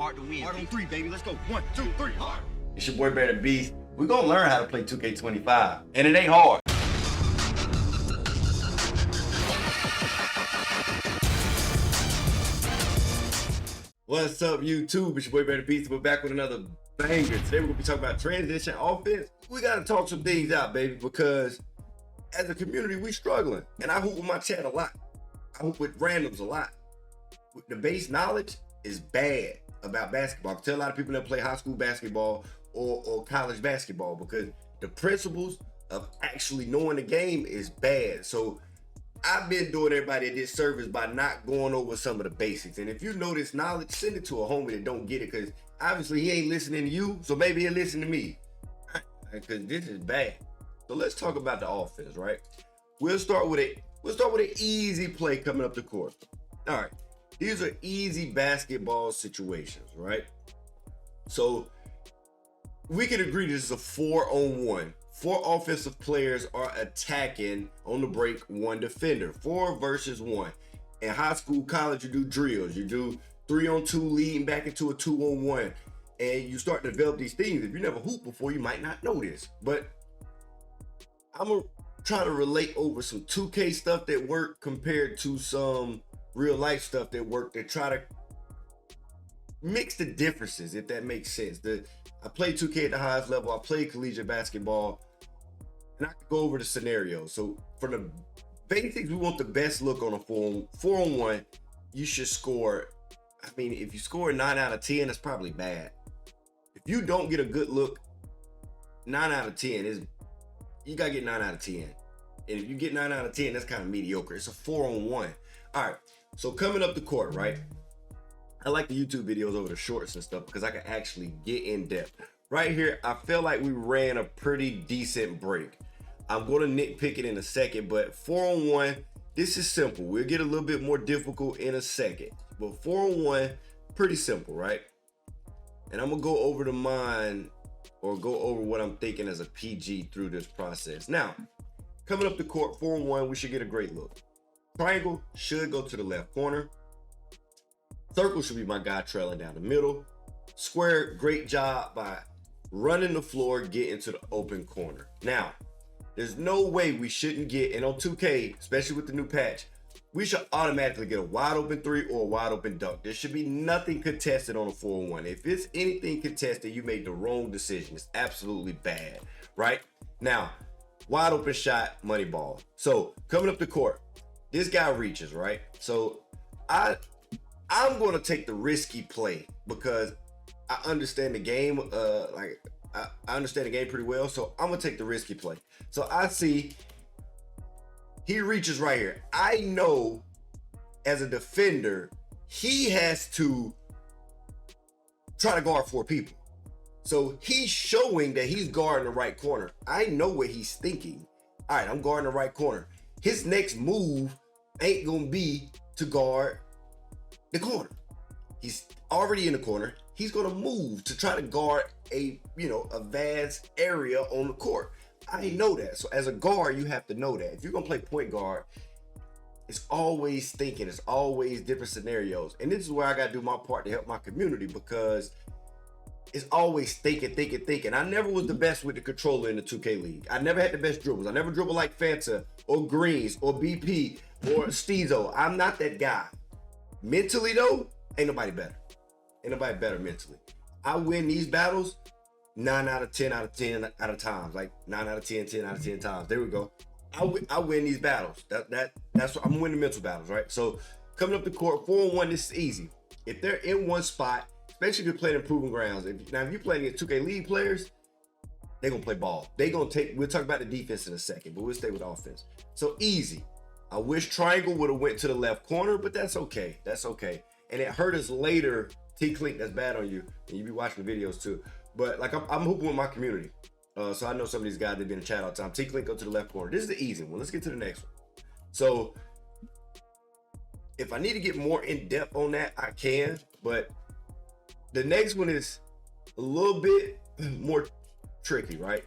hard to win. Hard on three, baby. Let's go. 1, 2, 3, hard. It's your boy BEARDABEAST. We're gonna learn how to play 2K25, and it ain't hard. What's up, YouTube? It's your boy BEARDABEAST. We're back with another banger. Today we're gonna be talking about transition offense. We gotta talk some things out, baby, because as a community, we struggling. And I hoop with my chat a lot. I hoop with randoms a lot. The base knowledge is bad about basketball. I can tell a lot of people that play high school basketball or college basketball because the principles of actually knowing the game is bad. So I've been doing everybody a disservice by not going over some of the basics. And if you know this knowledge, send it to a homie that don't get it, because obviously he ain't listening to you, so maybe he'll listen to me, because this is bad. So let's talk about the offense, right? We'll start with an easy play coming up the court. All right, these are easy basketball situations, right? So we can agree this is a 4-on-1. 4 offensive players are attacking on the break, 1 defender. 4 versus 1. In high school, college, you do drills. You do 3-on-2 leading back into a 2-on-1. And you start to develop these things. If you never hooped before, you might not know this. But I'm going to try to relate over some 2K stuff that work compared to some real life stuff that work, that try to mix the differences, if that makes sense. I played 2K at the highest level. I played collegiate basketball. And I can go over the scenario. So for the basics, we want the best look on a 4-on-1. You should score. I mean, if you score 9 out of 10, that's probably bad. If you don't get a good look, 9 out of 10 is, you gotta get 9 out of 10. And if you get 9 out of 10, that's kind of mediocre. It's a 4-on-1. All right. So coming up the court, right? I like the YouTube videos over the shorts and stuff because I can actually get in depth. Right here, I feel like we ran a pretty decent break. I'm going to nitpick it in a second, but 4-on-1, this is simple. We'll get a little bit more difficult in a second. But 4-on-1, pretty simple, right? And I'm going to go over to mine, or go over what I'm thinking as a PG through this process. Now, coming up the court, 4-on-1, we should get a great look. Triangle should go to the left corner. Circle should be my guy trailing down the middle. Square, great job by running the floor, getting to the open corner. Now, there's no way we shouldn't get, and on 2K, especially with the new patch, we should automatically get a wide open 3 or a wide open dunk. There should be nothing contested on a 4-on-1. If it's anything contested, you made the wrong decision. It's absolutely bad, right? Now, wide open shot, money ball. So coming up the court, this guy reaches, right? So I'm going to take the risky play because I understand the game. I understand the game pretty well, so I'm gonna take the risky play. So I see he reaches right here. I know as a defender, he has to try to guard 4 people. So he's showing that he's guarding the right corner. I know what he's thinking. All right, I'm guarding the right corner. His next move ain't gonna be to guard the corner. He's already in the corner. He's gonna move to try to guard a vast area on the court. I know that. So as a guard, you have to know that. If you're gonna play point guard, it's always thinking, it's always different scenarios. And this is where I gotta do my part to help my community, because it's always thinking. I never was the best with the controller in the 2K League. I never had the best dribbles. I never dribbled like Fanta or Greens or BP or Steezo. I'm not that guy. Mentally though, ain't nobody better. Ain't nobody better mentally. I win these battles 9 out of 10 out of 10 out of times. Like 9 out of 10, 10 out of 10 times. There we go. I win these battles. That's what I'm winning mental battles, right? So coming up the court, 4-on-1, this is easy. If they're in one spot, especially if you're playing in Proving Grounds. If you're playing against 2K League players, they're gonna play ball. We'll talk about the defense in a second, but we'll stay with offense. So easy. I wish triangle would have went to the left corner, but that's okay. That's okay. And it hurt us later. T-Clink, that's bad on you. And you be watching the videos too. But like I'm hooping with my community. So I know some of these guys, they've been in chat all the time. T-Clink, go to the left corner. This is the easy one. Let's get to the next one. So if I need to get more in depth on that, I can. But the next one is a little bit more tricky, right?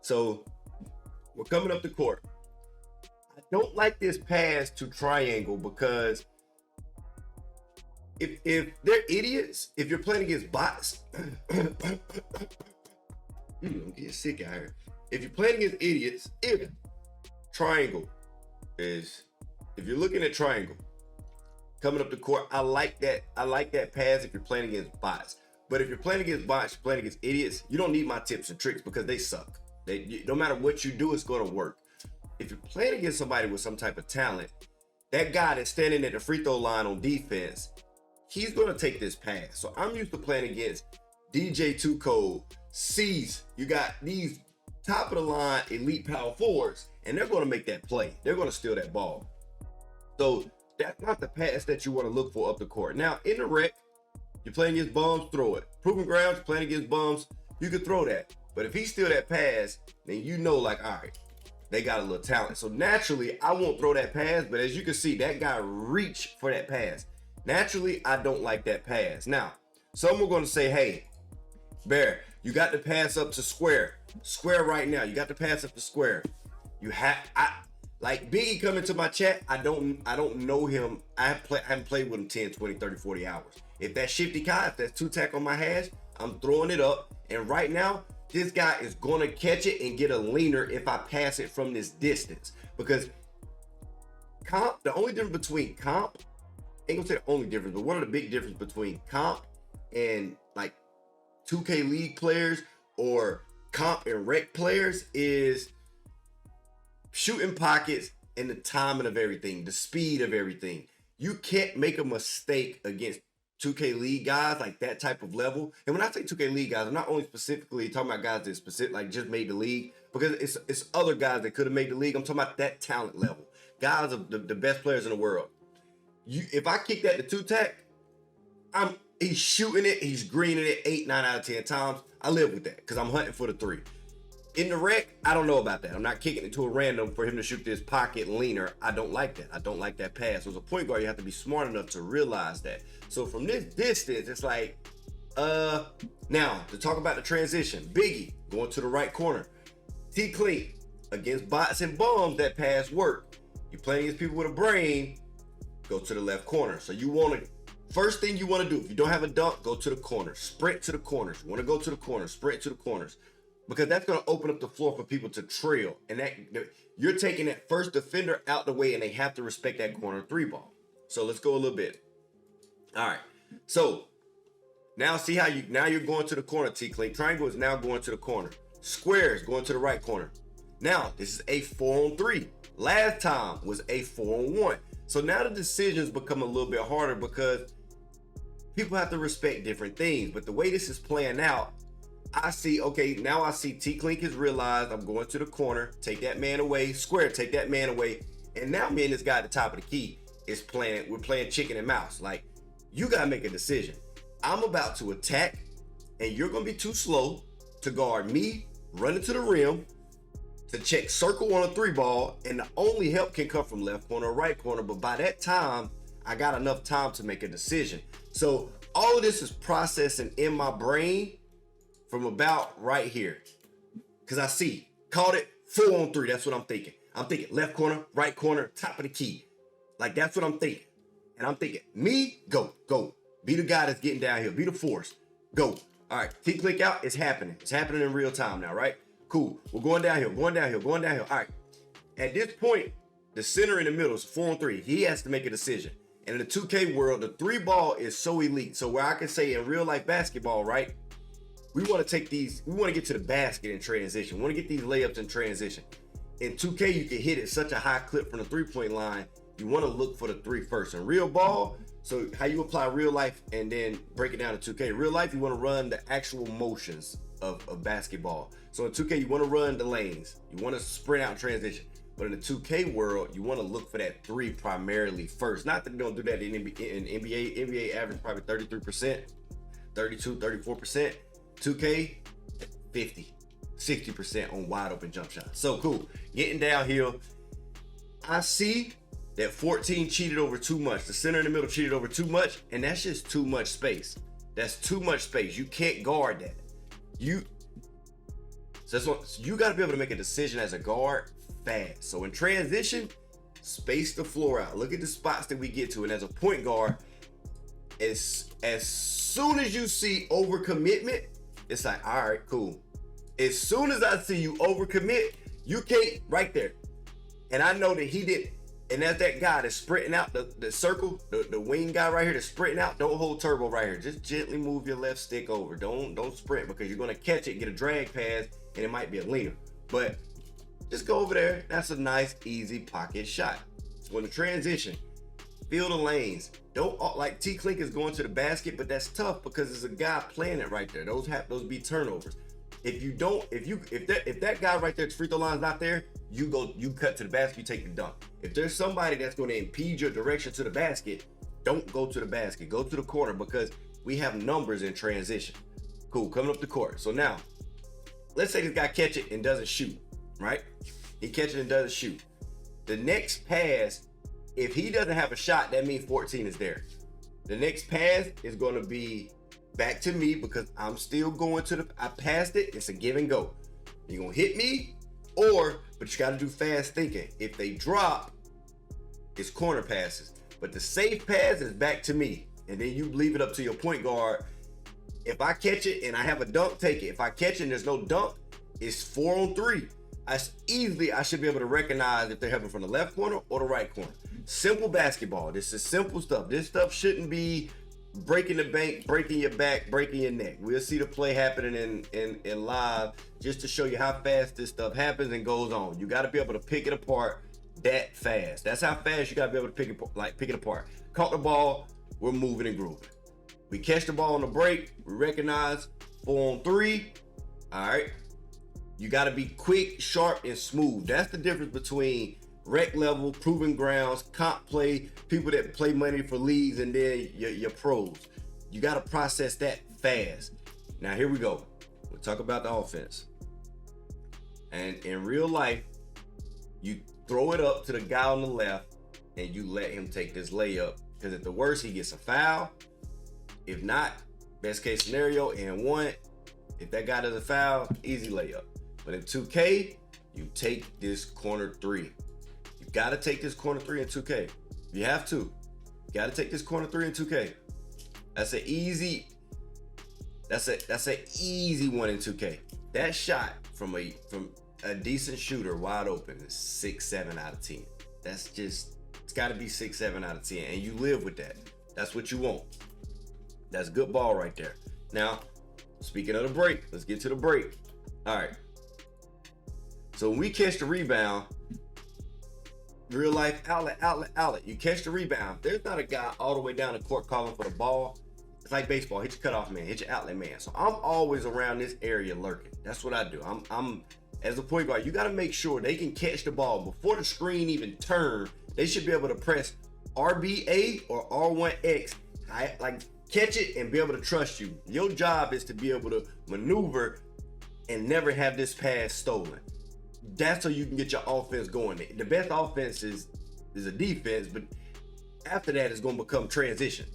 So we're coming up the court. I don't like this pass to triangle because if they're idiots, if you're playing against bots, I'm getting sick out here. If you're playing against idiots, if triangle is, if you're looking at triangle coming up the court, I like that. I like that pass if you're playing against bots. But if you're playing against bots, you're playing against idiots, you don't need my tips and tricks because they suck. No matter what you do, it's going to work. If you're playing against somebody with some type of talent, that guy that's standing at the free throw line on defense, he's going to take this pass. So I'm used to playing against DJ 2 Code, C's. You got these top of the line elite power forwards, and they're going to make that play. They're going to steal that ball. So that's not the pass that you want to look for up the court. Now, in the rec, you're playing against bums, throw it. Proving grounds, you're playing against bums, you can throw that. But if he steal that pass, then you know, like, all right, they got a little talent. So naturally, I won't throw that pass, but as you can see, that guy reached for that pass. Naturally, I don't like that pass. Now, some are going to say, hey, Bear, you got to pass up to square. Square right now. You got to pass up to square. You have, like Biggie coming to my chat, I don't know him. I haven't played with him 10, 20, 30, 40 hours. If that's Shifty Kai, if that's 2-tack on my hash, I'm throwing it up. And right now, this guy is going to catch it and get a leaner if I pass it from this distance. Because comp, the only difference between comp, ain't gonna say the only difference, but one of the big difference between comp and like 2K League players or comp and rec players is shooting pockets and the timing of everything, the speed of everything. You can't make a mistake against 2K League guys like that type of level. And when I say 2K League guys, I'm not only specifically talking about guys that specific like just made the league, because it's other guys that could have made the league. I'm talking about that talent level. Guys are the best players in the world. If I kick that to 2-tack, he's shooting it, he's greening it 8, 9 out of 10 times. I live with that because I'm hunting for the 3. In the rec, I don't know about that. I'm not kicking it to a random for him to shoot this pocket leaner. I don't like that. I don't like that pass. So as a point guard, you have to be smart enough to realize that. So from this distance, it's like, now to talk about the transition, Biggie going to the right corner. T-Clean against bots and bums, that pass work. You're playing against people with a brain, go to the left corner. So you want to, first thing you want to do, if you don't have a dunk, go to the corner, sprint to the corners. You want to go to the corners, sprint to the corners. Because that's going to open up the floor for people to trail. And that you're taking that first defender out the way, and they have to respect that corner 3 ball. So let's go a little bit. All right. So now see how you're going to the corner, T-Clink. Triangle is now going to the corner. Square is going to the right corner. Now this is a 4-on-3. Last time was a 4-on-1. So now the decisions become a little bit harder because people have to respect different things. But the way this is playing out, I see, okay, now I see T-Clink has realized I'm going to the corner, take that man away, Square, take that man away. And now me and this guy at the top of the key is playing, we're playing chicken and mouse. Like, you gotta make a decision. I'm about to attack, and you're gonna be too slow to guard me, running to the rim, to check circle on a 3 ball, and the only help can come from left corner or right corner. But by that time, I got enough time to make a decision. So all of this is processing in my brain from about right here. Because I see, called it 4-on-3. That's what I'm thinking. I'm thinking left corner, right corner, top of the key. Like, that's what I'm thinking. And I'm thinking, me, go. Be the guy that's getting downhill. Be the force. Go. All right, T-Click out. It's happening. It's happening in real time now, right? Cool. We're going downhill. All right. At this point, the center in the middle is 4-on-3. He has to make a decision. And in the 2K world, the 3 ball is so elite. So where I can say in real life basketball, right? We want to take these, we want to get to the basket in transition. We want to get these layups in transition. In 2K, you can hit it such a high clip from the 3-point line. You want to look for the 3 first. In real ball, so how you apply real life and then break it down to 2K. Real life, you want to run the actual motions of basketball. So in 2K, you want to run the lanes. You want to sprint out in transition. But in the 2K world, you want to look for that 3 primarily first. Not that you don't do that in NBA. NBA average probably 33%, 32, 34%. 2K, 50, 60% on wide open jump shots. So cool. Getting downhill. I see that 14 cheated over too much. The center in the middle cheated over too much, and that's just too much space. That's too much space. You can't guard that. So you got to be able to make a decision as a guard fast. So in transition, space the floor out. Look at the spots that we get to. And as a point guard, as soon as you see overcommitment, it's like, all right, cool. As soon as I see you overcommit, you can't, right there. And I know that he did. And as that guy that's sprinting out the circle, the wing guy right here that's sprinting out, don't hold turbo right here. Just gently move your left stick over. Don't sprint, because you're gonna catch it, get a drag pass, and it might be a leaner. But just go over there. That's a nice, easy pocket shot. So in the transition, feel the lanes. Don't, like T-Clink is going to the basket, but that's tough because there's a guy playing it right there. Those be turnovers. If that guy right there, the free throw line's not there, you cut to the basket, you take the dunk. If there's somebody that's going to impede your direction to the basket, don't go to the basket, go to the corner, because we have numbers in transition. Cool, coming up the court. So now, let's say this guy catch it and doesn't shoot, right? He catches it and doesn't shoot. The next pass, if he doesn't have a shot, that means 14 is there. The next pass is going to be back to me, because I'm still going to I passed it. It's a give and go. You're going to hit me, but you got to do fast thinking. If they drop, it's corner passes. But the safe pass is back to me. And then you leave it up to your point guard. If I catch it and I have a dunk, take it. If I catch it and there's no dunk, it's 4-on-3. I should be able to recognize if they're having from the left corner or the right corner. Simple basketball. This is simple stuff. This stuff shouldn't be breaking the bank, breaking your back, breaking your neck. We'll see the play happening in live, just to show you how fast this stuff happens and goes on. You got to be able to pick it apart that fast. That's how fast you got to be able to pick it apart. Caught the ball, we're moving and grooving. We catch the ball on the break, we recognize 4-on-3. All right. You got to be quick, sharp, and smooth. That's the difference between rec level, proving grounds, comp play, people that play money for leagues, and then your pros. You got to process that fast. Now here we go. We'll talk about the offense. And in real life, you throw it up to the guy on the left and you let him take this layup, because at the worst, he gets a foul. If not, best case scenario, and one, if that guy doesn't foul, easy layup. But in 2K, you take this corner three. You gotta take this corner three in 2K. You have to. You gotta take this corner three in 2K. That's an easy one in 2K. That shot from a decent shooter wide open is 6-7 out of 10. It's gotta be 6-7 out of 10, and you live with that. That's what you want. That's good ball right there. Now, speaking of the break, let's get to the break. All right. So when we catch the rebound, real life outlet. You catch the rebound. There's not a guy all the way down the court calling for the ball. It's like baseball. Hit your cutoff man, hit your outlet man. So I'm always around this area lurking. That's what I do. I'm as a point guard, you got to make sure they can catch the ball before the screen even turn. They should be able to press RBA or R1X. Catch it and be able to trust you. Your job is to be able to maneuver and never have this pass stolen. That's so you can get your offense going. The best offense is a defense, but after that, it's going to become transition.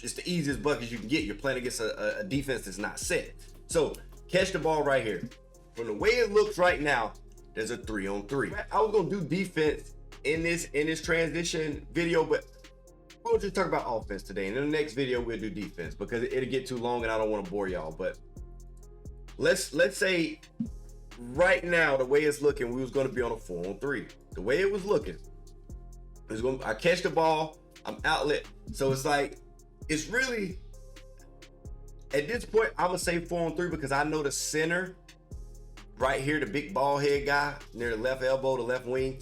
It's the easiest buckets you can get. You're playing against a defense that's not set. So catch the ball right here. From the way it looks right now, there's a 3-on-3. I was going to do defense in this transition video, but we'll just talk about offense today. And in the next video, we'll do defense because it'll get too long and I don't want to bore y'all. But let's say right now, the way it's looking, we was going to be on a 4-on-3. The way it was looking, I catch the ball, I'm outlet. So it's really, at this point, I'm going to say 4-on-3 because I know the center right here, the big ball head guy near the left elbow, the left wing,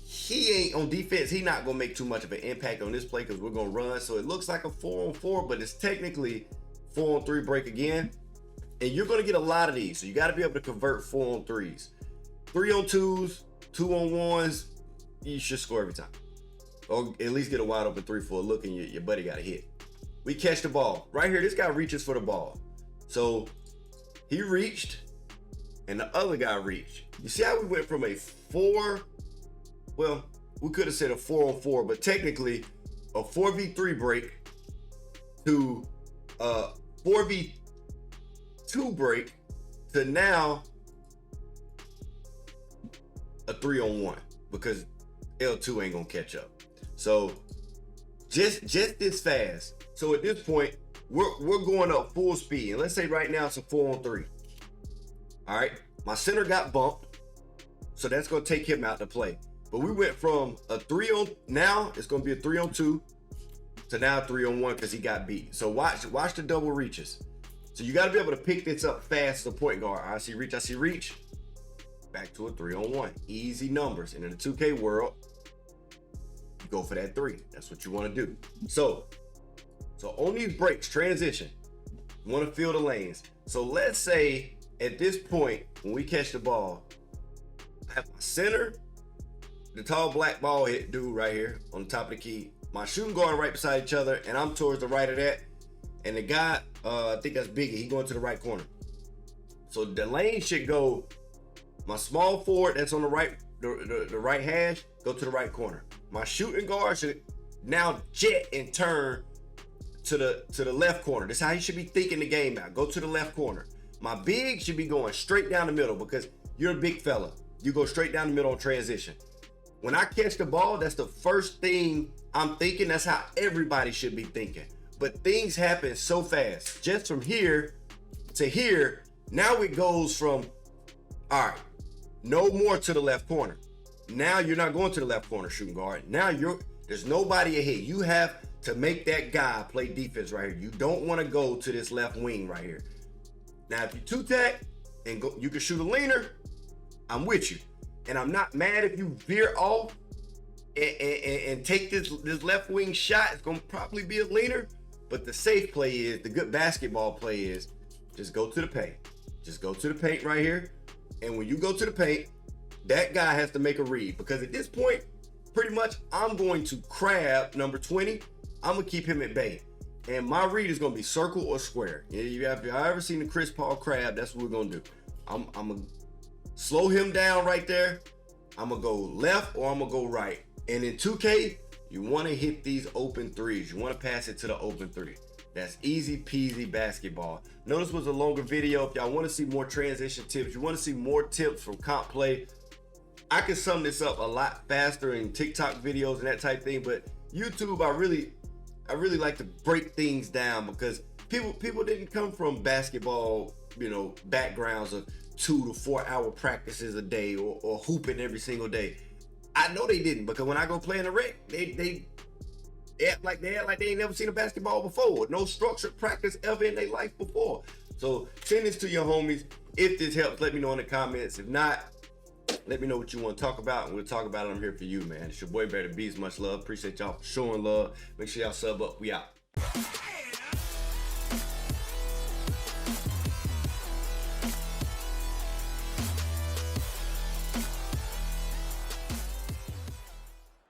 he ain't on defense. He not going to make too much of an impact on this play because we're going to run. So it looks like a 4-on-4, but it's technically 4-on-3 break again. And you're going to get a lot of these. So you got to be able to convert 4-on-3s. 3-on-2s, 2-on-1s, you should score every time. Or at least get a wide open 3 for a look and your buddy got a hit. We catch the ball. Right here, this guy reaches for the ball. So he reached and the other guy reached. You see how we went from a 4, well, we could have said a 4-on-4, but technically a 4v3 break to a 4v2 break to now a 3-on-1 because L2 ain't gonna catch up. So just this fast. So at this point, we're going up full speed. And let's say right now it's a 4-on-3. All right, my center got bumped, so that's gonna take him out to play. But we went from a 3-on, now it's gonna be a 3-on-2 to now 3-on-1 because he got beat. So watch the double reaches. So you gotta be able to pick this up fast as a point guard. I see reach, back to a 3-on-1. Easy numbers. And in the 2K world, you go for that 3. That's what you wanna do. So on these breaks, transition, you wanna fill the lanes. So let's say at this point, when we catch the ball, I have my center, the tall black ball hit dude right here on the top of the key, my shooting guard right beside each other, and I'm towards the right of that. And the guy, I think that's Biggie, he going to the right corner. So the lane should go, my small forward that's on the right, the right hash, go to the right corner. My shooting guard should now jet and turn to the left corner. This is how you should be thinking the game out. Go to the left corner. My big should be going straight down the middle because you're a big fella. You go straight down the middle on transition. When I catch the ball, that's the first thing I'm thinking. That's how everybody should be thinking. But things happen so fast. Just from here to here, now it goes from, all right, no more to the left corner. Now you're not going to the left corner, shooting guard. Now there's nobody ahead. You have to make that guy play defense right here. You don't want to go to this left wing right here. Now, if you two-tack and go, you can shoot a leaner, I'm with you. And I'm not mad if you veer off and take this left wing shot. It's going to probably be a leaner. But the safe play is, the good basketball play is, just go to the paint. Just go to the paint right here. And when you go to the paint, that guy has to make a read. Because at this point, pretty much, I'm going to crab number 20. I'm going to keep him at bay. And my read is going to be circle or square. If you ever seen the Chris Paul crab, that's what we're going to do. I'm going to slow him down right there. I'm going to go left or I'm going to go right. And in 2K, you want to hit these open threes. You want to pass it to the open 3. That's easy peasy basketball. Notice was a longer video. If y'all want to see more transition tips, you want to see more tips from comp play, I can sum this up a lot faster in TikTok videos and that type thing. But YouTube, I really like to break things down because people didn't come from basketball, backgrounds of 2 to 4 hour practices a day or hooping every single day. I know they didn't, because when I go play in the rec, they act like they ain't never seen a basketball before. No structured practice ever in their life before. So send this to your homies. If this helps, let me know in the comments. If not, let me know what you want to talk about, and we'll talk about it. I'm here for you, man. It's your boy BEARDABEAST. Much love. Appreciate y'all for showing love. Make sure y'all sub up. We out.